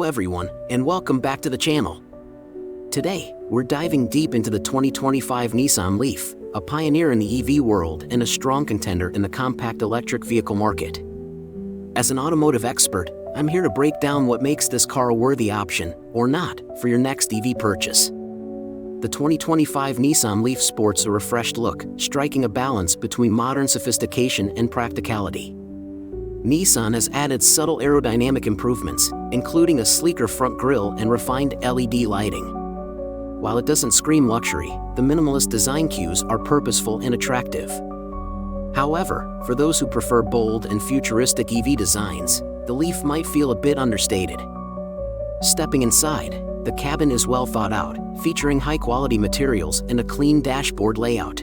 everyone, and welcome back to the channel. Today, we're diving deep into the 2025 Nissan Leaf, a pioneer in the EV world and a strong contender in the compact electric vehicle market. As an automotive expert, I'm here to break down what makes this car a worthy option, or not, for your next EV purchase. The 2025 Nissan Leaf sports a refreshed look, striking a balance between modern sophistication and practicality. Nissan has added subtle aerodynamic improvements, including a sleeker front grille and refined LED lighting. While it doesn't scream luxury, the minimalist design cues are purposeful and attractive. However, for those who prefer bold and futuristic EV designs, the Leaf might feel a bit understated. Stepping inside, the cabin is well thought out, featuring high-quality materials and a clean dashboard layout.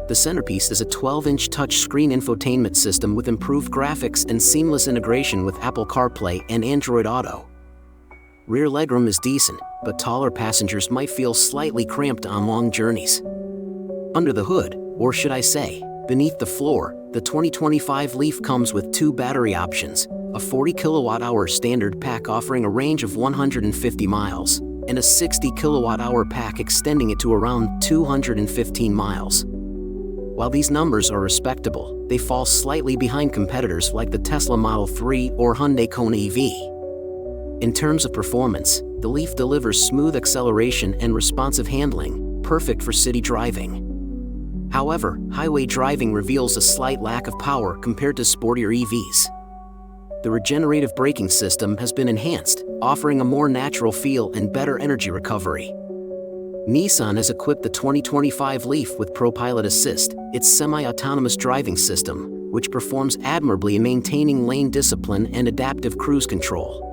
The centerpiece is a 12-inch touchscreen infotainment system with improved graphics and seamless integration with Apple CarPlay and Android Auto. Rear legroom is decent, but taller passengers might feel slightly cramped on long journeys. Under the hood, or should I say, beneath the floor, the 2025 Leaf comes with two battery options, a 40 kWh standard pack offering a range of 150 miles, and a 60 kWh pack extending it to around 215 miles. While these numbers are respectable, they fall slightly behind competitors like the Tesla Model 3 or Hyundai Kona EV. In terms of performance, the Leaf delivers smooth acceleration and responsive handling, perfect for city driving. However, highway driving reveals a slight lack of power compared to sportier EVs. The regenerative braking system has been enhanced, offering a more natural feel and better energy recovery. Nissan has equipped the 2025 Leaf with ProPilot Assist, its semi-autonomous driving system, which performs admirably in maintaining lane discipline and adaptive cruise control.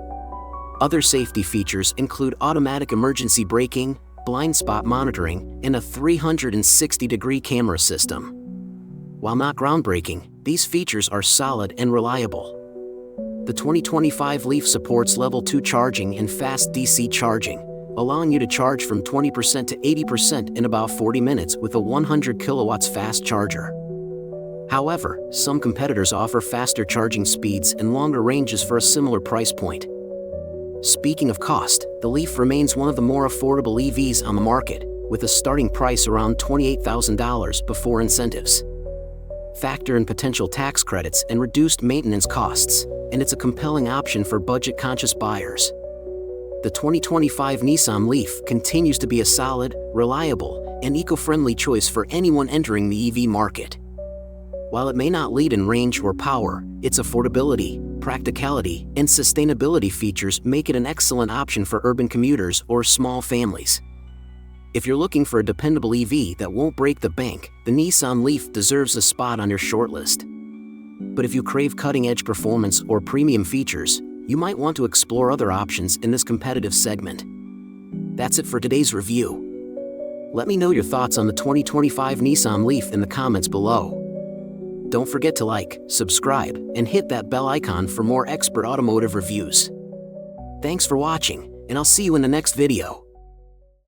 Other safety features include automatic emergency braking, blind spot monitoring, and a 360-degree camera system. While not groundbreaking, these features are solid and reliable. The 2025 Leaf supports Level 2 charging and fast DC charging, allowing you to charge from 20% to 80% in about 40 minutes with a 100 kilowatts fast charger. However, some competitors offer faster charging speeds and longer ranges for a similar price point. Speaking of cost, the Leaf remains one of the more affordable EVs on the market, with a starting price around $28,000 before incentives. Factor in potential tax credits and reduced maintenance costs, and it's a compelling option for budget-conscious buyers. The 2025 Nissan Leaf continues to be a solid, reliable, and eco-friendly choice for anyone entering the EV market. While it may not lead in range or power, its affordability, practicality, and sustainability features make it an excellent option for urban commuters or small families. If you're looking for a dependable EV that won't break the bank, the Nissan Leaf deserves a spot on your shortlist. But if you crave cutting-edge performance or premium features, you might want to explore other options in this competitive segment. That's it for today's review. Let me know your thoughts on the 2025 Nissan Leaf in the comments below. Don't forget to like, subscribe, and hit that bell icon for more expert automotive reviews. Thanks for watching, and I'll see you in the next video.